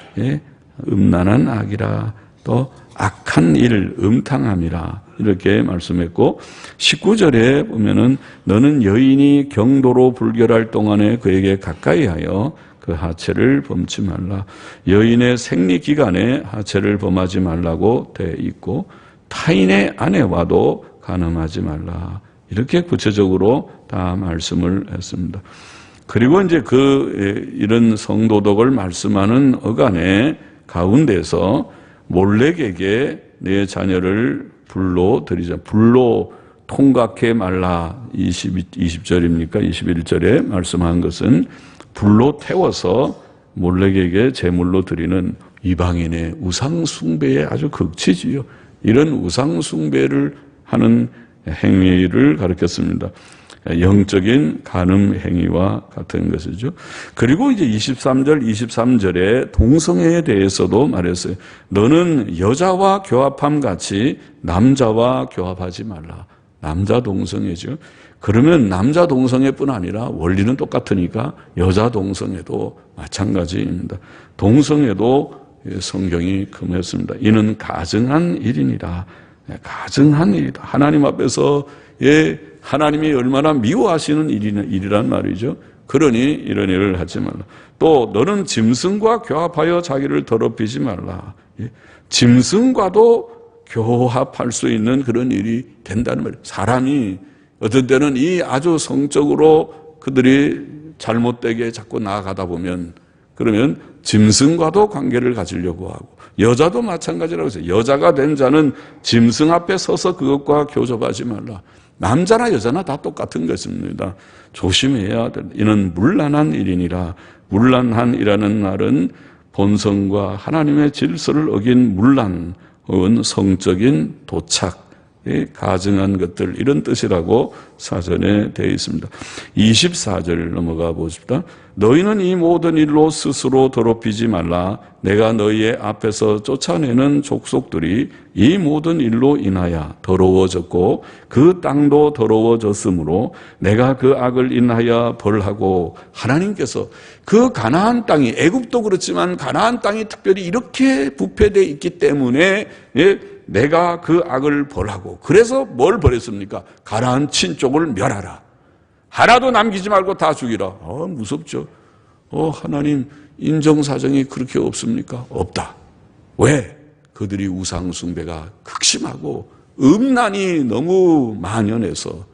S1: 음란한 악이라, 또 악한 일, 음탕함이라 이렇게 말씀했고 19절에 보면은 너는 여인이 경도로 불결할 동안에 그에게 가까이하여 그 하체를 범치 말라. 여인의 생리 기간에 하체를 범하지 말라고 돼 있고 타인의 아내와도 간음하지 말라. 이렇게 구체적으로 다 말씀을 했습니다. 그리고 이제 이런 성도덕을 말씀하는 어간의 가운데서 몰렉에게 내 자녀를 불로 드리자. 불로 통각해 말라. 20절입니까? 21절에 말씀한 것은 불로 태워서 몰렉에게 제물로 드리는 이방인의 우상숭배의 아주 극치지요. 이런 우상숭배를 하는 행위를 가르쳤습니다. 영적인 간음 행위와 같은 것이죠. 그리고 이제 23절에 동성애에 대해서도 말했어요. 너는 여자와 교합함 같이 남자와 교합하지 말라. 남자 동성애죠. 그러면 남자 동성애뿐 아니라 원리는 똑같으니까 여자 동성애도 마찬가지입니다. 동성애도 성경이 금했습니다. 이는 가증한 일이니라. 가증한 일이다. 하나님 앞에서 하나님이 얼마나 미워하시는 일이란 말이죠. 그러니 이런 일을 하지 말라. 또 너는 짐승과 교합하여 자기를 더럽히지 말라. 짐승과도 교합할 수 있는 그런 일이 된다는 말이에요. 사람이 어떤 때는 이 아주 성적으로 그들이 잘못되게 자꾸 나아가다 보면 그러면 짐승과도 관계를 가지려고 하고 여자도 마찬가지라고 해서 여자가 된 자는 짐승 앞에 서서 그것과 교접하지 말라. 남자나 여자나 다 똑같은 것입니다. 조심해야 된다. 이는 문란한 일이니라. 문란한이라는 말은 본성과 하나님의 질서를 어긴 문란 혹은 성적인 도착 가증한 것들 이런 뜻이라고 사전에 되어 있습니다. 24절 넘어가 보십시다. 너희는 이 모든 일로 스스로 더럽히지 말라. 내가 너희의 앞에서 쫓아내는 족속들이 이 모든 일로 인하여 더러워졌고 그 땅도 더러워졌으므로 내가 그 악을 인하여 벌하고, 하나님께서 그 가나안 땅이, 애굽도 그렇지만 가나안 땅이 특별히 이렇게 부패되어 있기 때문에 내가 그 악을 벌하고, 그래서 뭘 벌였습니까? 가나안 친족을 멸하라. 하나도 남기지 말고 다 죽이라. 무섭죠. 하나님 인정사정이 그렇게 없습니까? 없다. 왜? 그들이 우상 숭배가 극심하고 음란이 너무 만연해서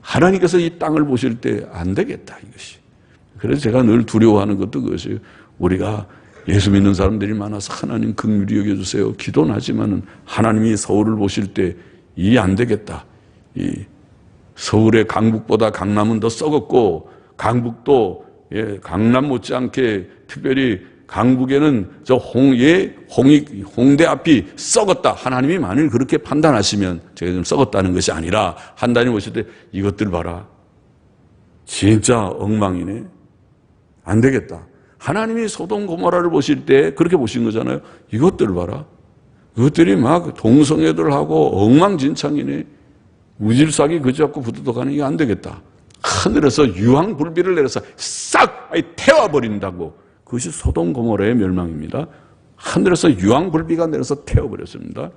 S1: 하나님께서 이 땅을 보실 때 안 되겠다, 이것이. 그래서 제가 늘 두려워하는 것도 그것이에요. 우리가 예수 믿는 사람들이 많아서 하나님 긍휼히 여겨주세요. 기도는 하지만은 하나님이 서울을 보실 때 이 안 되겠다. 이 서울의 강북보다 강남은 더 썩었고, 강북도 강남 못지않게 특별히 강북에는 홍대 앞이 썩었다. 하나님이 만일 그렇게 판단하시면, 제가 좀 썩었다는 것이 아니라 하나님 보실 때 이것들 봐라. 진짜 엉망이네. 안 되겠다. 하나님이 소돔 고모라를 보실 때 그렇게 보신 거잖아요. 이것들 봐라. 이것들이 막 동성애들하고 엉망진창이네. 무질서하게 그지갖고 부두덕하는 게 안 되겠다. 하늘에서 유황불비를 내려서 싹 태워버린다고. 그것이 소돔 고모라의 멸망입니다. 하늘에서 유황불비가 내려서 태워버렸습니다.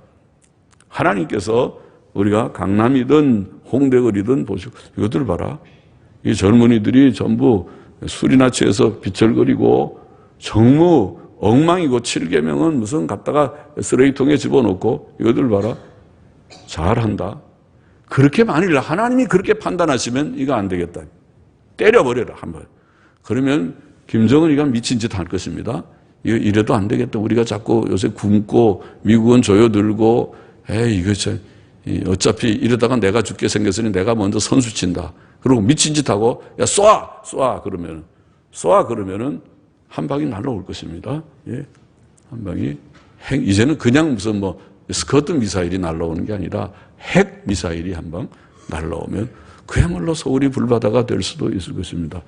S1: 하나님께서 우리가 강남이든 홍대거리든 보시고 이것들 봐라. 이 젊은이들이 전부 술이나 취해서 비철거리고 정무 엉망이고 7계명은 무슨 갖다가 쓰레기통에 집어넣고 이것들 봐라. 잘한다. 그렇게 만일 하나님이 그렇게 판단하시면 이거 안 되겠다. 때려버려라 한번. 그러면 김정은이가 미친 짓 할 것입니다. 이래도 안 되겠다. 우리가 자꾸 요새 굶고 미국은 조여들고 이거 참 어차피 이러다가 내가 죽게 생겼으니 내가 먼저 선수 친다. 그리고 미친 짓 하고 야 쏴 그러면은 한 방이 날라올 것입니다. 한 방이 이제는 그냥 무슨 스커트 미사일이 날라오는 게 아니라 핵 미사일이 한 방 날라오면 그야말로 서울이 불바다가 될 수도 있을 것입니다.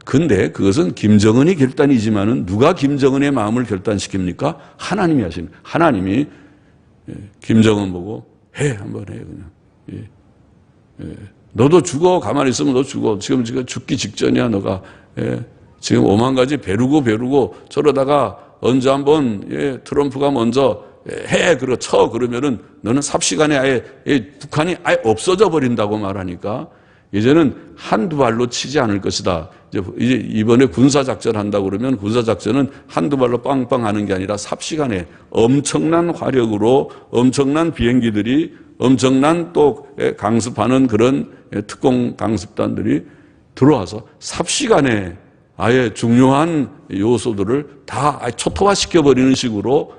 S1: 근데 그것은 김정은이 결단이지만은 누가 김정은의 마음을 결단시킵니까? 하나님이 하시는. 하나님이 김정은 보고 한번 해 그냥. 너도 죽어. 가만히 있으면 너 죽어. 지금 죽기 직전이야 너가. 지금 오만 가지 배르고 저러다가 언제 한번 트럼프가 먼저 그러면은 너는 삽시간에 아예 북한이 아예 없어져 버린다고 말하니까 이제는 한두 발로 치지 않을 것이다. 이제 이번에 군사작전 한다고 그러면 군사작전은 한두 발로 빵빵 하는 게 아니라 삽시간에 엄청난 화력으로 엄청난 비행기들이 엄청난 또 강습하는 그런 특공 강습단들이 들어와서 삽시간에 아예 중요한 요소들을 다 초토화시켜버리는 식으로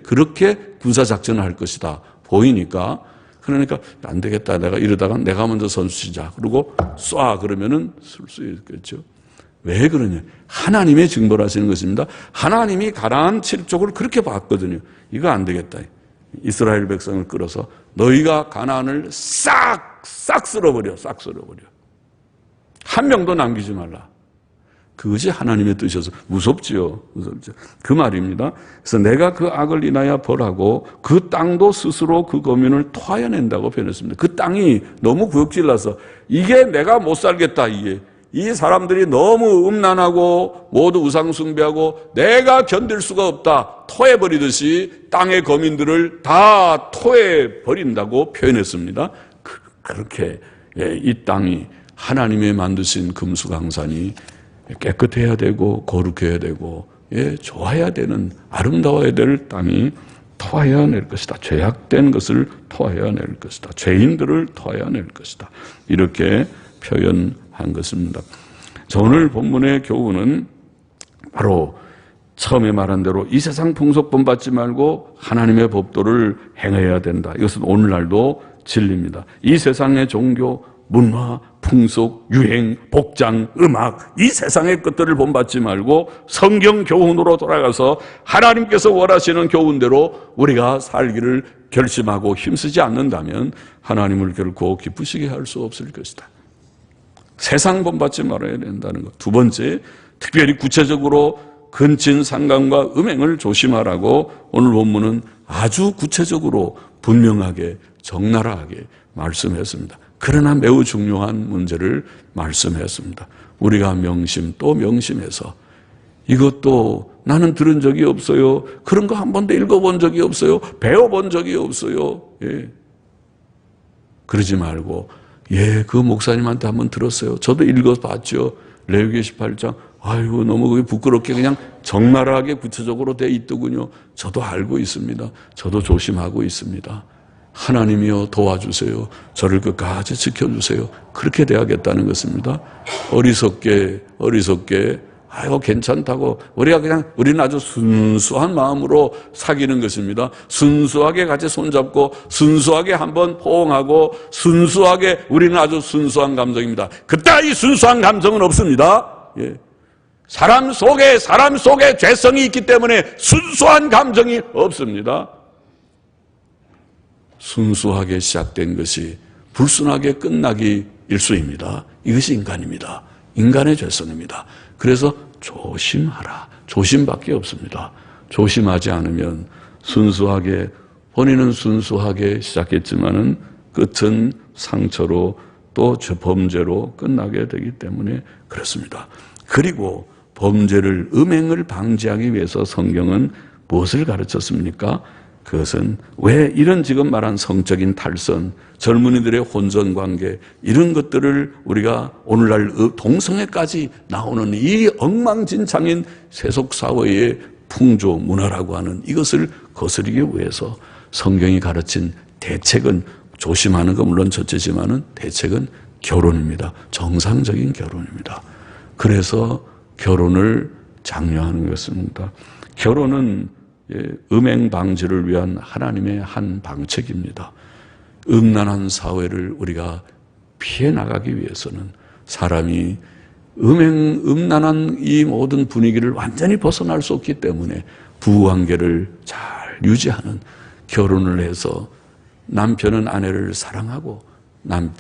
S1: 그렇게 군사작전을 할 것이다. 보이니까. 그러니까 안 되겠다. 내가 이러다가 내가 먼저 선수치자. 그리고 쏴 그러면은 쓸 수 있겠죠. 왜 그러냐. 하나님의 징벌 하시는 것입니다. 하나님이 가나안 7족을 그렇게 봤거든요. 이거 안 되겠다. 이스라엘 백성을 끌어서 너희가 가나안을 싹 쓸어버려. 한 명도 남기지 말라. 그것이 하나님의 뜻이어서 무섭지요. 그 말입니다. 그래서 내가 그 악을 인하여 벌하고 그 땅도 스스로 그 거민을 토하여 낸다고 표현했습니다. 그 땅이 너무 구역질나서 이게 내가 못 살겠다. 이 사람들이 너무 음란하고 모두 우상 숭배하고 내가 견딜 수가 없다. 토해버리듯이 땅의 거민들을 다 토해버린다고 표현했습니다. 그렇게 이 땅이 하나님의 만드신 금수강산이 깨끗해야 되고 거룩해야 되고 좋아야 되는 아름다워야 될 땅이 토하여 낼 것이다. 죄악된 것을 토하여 낼 것이다. 죄인들을 토하여 낼 것이다. 이렇게 표현한 것입니다. 오늘 본문의 교훈은 바로 처음에 말한 대로 이 세상 풍속 본받지 말고 하나님의 법도를 행해야 된다. 이것은 오늘날도 진리입니다. 이 세상의 종교, 문화, 풍속, 유행, 복장, 음악 이 세상의 것들을 본받지 말고 성경 교훈으로 돌아가서 하나님께서 원하시는 교훈대로 우리가 살기를 결심하고 힘쓰지 않는다면 하나님을 결코 기쁘시게 할 수 없을 것이다. 세상 본받지 말아야 된다는 것. 두 번째, 특별히 구체적으로 근친 상간과 음행을 조심하라고 오늘 본문은 아주 구체적으로 분명하게 적나라하게 말씀했습니다. 그러나 매우 중요한 문제를 말씀했습니다. 우리가 명심 또 명심해서 이것도 나는 들은 적이 없어요. 그런 거 한 번도 읽어본 적이 없어요. 배워본 적이 없어요. 예. 그러지 말고 그 목사님한테 한번 들었어요. 저도 읽어봤죠. 레위기 18장. 아이고 너무 그게 부끄럽게 그냥 적나라하게 구체적으로 돼 있더군요. 저도 알고 있습니다. 저도 조심하고 있습니다. 하나님이여 도와주세요. 저를 끝까지 지켜주세요. 그렇게 돼야겠다는 것입니다. 어리석게 아이고 괜찮다고 우리는 아주 순수한 마음으로 사귀는 것입니다. 순수하게 같이 손잡고 순수하게 한번 포옹하고 순수하게 우리는 아주 순수한 감정입니다. 그따위 순수한 감정은 없습니다. 예. 사람 속에 죄성이 있기 때문에 순수한 감정이 없습니다. 순수하게 시작된 것이 불순하게 끝나기 일쑤입니다. 이것이 인간입니다. 인간의 죄성입니다. 그래서 조심하라. 조심밖에 없습니다. 조심하지 않으면 본인은 순수하게 시작했지만은 끝은 상처로 또 범죄로 끝나게 되기 때문에 그렇습니다. 그리고 음행을 방지하기 위해서 성경은 무엇을 가르쳤습니까? 그것은 왜 이런 지금 말한 성적인 탈선, 젊은이들의 혼전관계 이런 것들을 우리가 오늘날 동성애까지 나오는 이 엉망진창인 세속사회의 풍조 문화라고 하는 이것을 거스르기 위해서 성경이 가르친 대책은 조심하는 거 물론 첫째지만은 대책은 결혼입니다. 정상적인 결혼입니다. 그래서 결혼을 장려하는 것입니다. 결혼은 음행 방지를 위한 하나님의 한 방책입니다. 음란한 사회를 우리가 피해 나가기 위해서는 사람이 음란한 이 모든 분위기를 완전히 벗어날 수 없기 때문에 부부관계를 잘 유지하는 결혼을 해서 남편은 아내를 사랑하고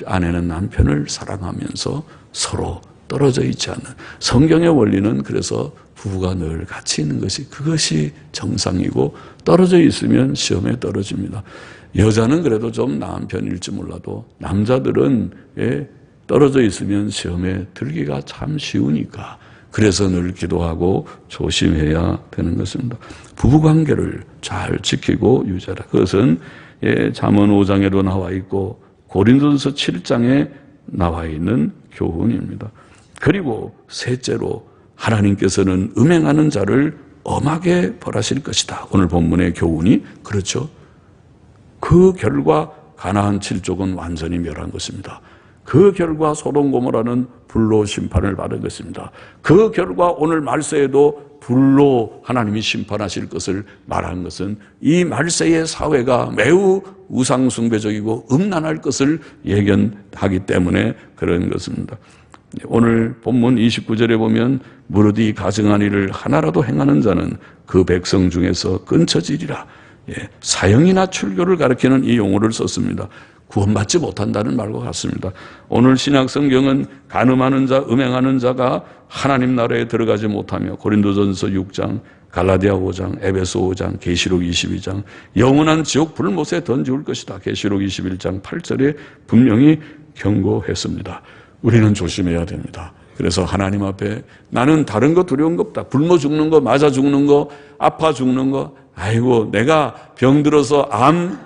S1: 아내는 남편을 사랑하면서 서로 떨어져 있지 않는 성경의 원리는 그래서 부부가 늘 같이 있는 그것이 정상이고 떨어져 있으면 시험에 떨어집니다. 여자는 그래도 좀 나은 편일지 몰라도 남자들은 떨어져 있으면 시험에 들기가 참 쉬우니까 그래서 늘 기도하고 조심해야 되는 것입니다. 부부관계를 잘 지키고 유지하라. 그것은 잠언 5장에도 나와 있고 고린도전서 7장에 나와 있는 교훈입니다. 그리고 셋째로 하나님께서는 음행하는 자를 엄하게 벌하실 것이다. 오늘 본문의 교훈이 그렇죠. 그 결과 가나안 7족은 완전히 멸한 것입니다. 그 결과 소돔 고모라는 불로 심판을 받은 것입니다. 그 결과 오늘 말세에도 불로 하나님이 심판하실 것을 말한 것은 이 말세의 사회가 매우 우상숭배적이고 음란할 것을 예견하기 때문에 그런 것입니다. 오늘 본문 29절에 보면 무릇 이 가증한 일을 하나라도 행하는 자는 그 백성 중에서 끊쳐지리라. 사형이나 출교를 가리키는 이 용어를 썼습니다. 구원받지 못한다는 말과 같습니다. 오늘 신약 성경은 간음하는 자, 음행하는 자가 하나님 나라에 들어가지 못하며 고린도전서 6장, 갈라디아 5장, 에베소 5장, 계시록 22장 영원한 지옥 불못에 던지울 것이다. 계시록 21장 8절에 분명히 경고했습니다. 우리는 조심해야 됩니다. 그래서 하나님 앞에 나는 다른 거 두려운 거 없다. 굶어 죽는 거, 맞아 죽는 거, 아파 죽는 거. 아이고 내가 병들어서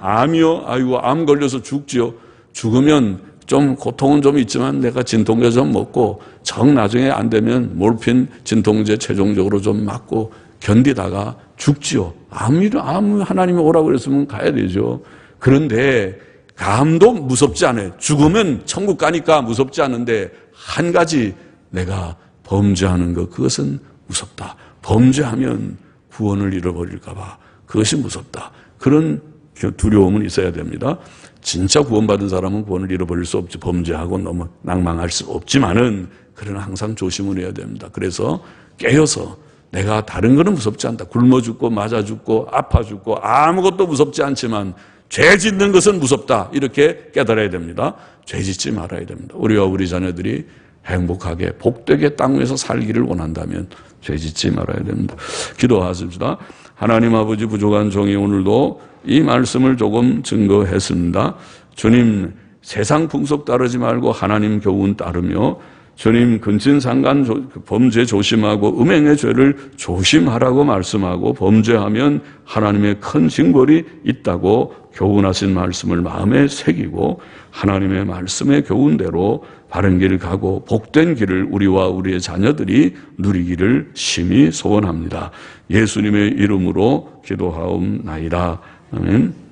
S1: 암이요. 아이고 암 걸려서 죽지요. 죽으면 좀 고통은 좀 있지만 내가 진통제 좀 먹고 정 나중에 안 되면 몰핀 진통제 최종적으로 좀 맞고 견디다가 죽지요. 암 하나님이 오라고 그랬으면 가야 되죠. 그런데 암도 무섭지 않아요. 죽으면 천국 가니까 무섭지 않은데 한 가지 내가 범죄하는 것 그것은 무섭다. 범죄하면 구원을 잃어버릴까 봐 그것이 무섭다. 그런 두려움은 있어야 됩니다. 진짜 구원받은 사람은 구원을 잃어버릴 수 없지, 범죄하고 너무 낭망할 수 없지만은 그러나 항상 조심을 해야 됩니다. 그래서 깨어서 내가 다른 거는 무섭지 않다. 굶어 죽고 맞아 죽고 아파 죽고 아무것도 무섭지 않지만 죄 짓는 것은 무섭다. 이렇게 깨달아야 됩니다. 죄 짓지 말아야 됩니다. 우리와 우리 자녀들이 행복하게 복되게 땅 위에서 살기를 원한다면 죄 짓지 말아야 됩니다. 기도하십시다. 하나님 아버지, 부족한 종이 오늘도 이 말씀을 조금 증거했습니다. 주님, 세상 풍속 따르지 말고 하나님 교훈 따르며 주님 근친상간 범죄 조심하고 음행의 죄를 조심하라고 말씀하고 범죄하면 하나님의 큰 징벌이 있다고 교훈하신 말씀을 마음에 새기고 하나님의 말씀의 교훈대로 바른 길을 가고 복된 길을 우리와 우리의 자녀들이 누리기를 심히 소원합니다. 예수님의 이름으로 기도하옵나이다. 아멘.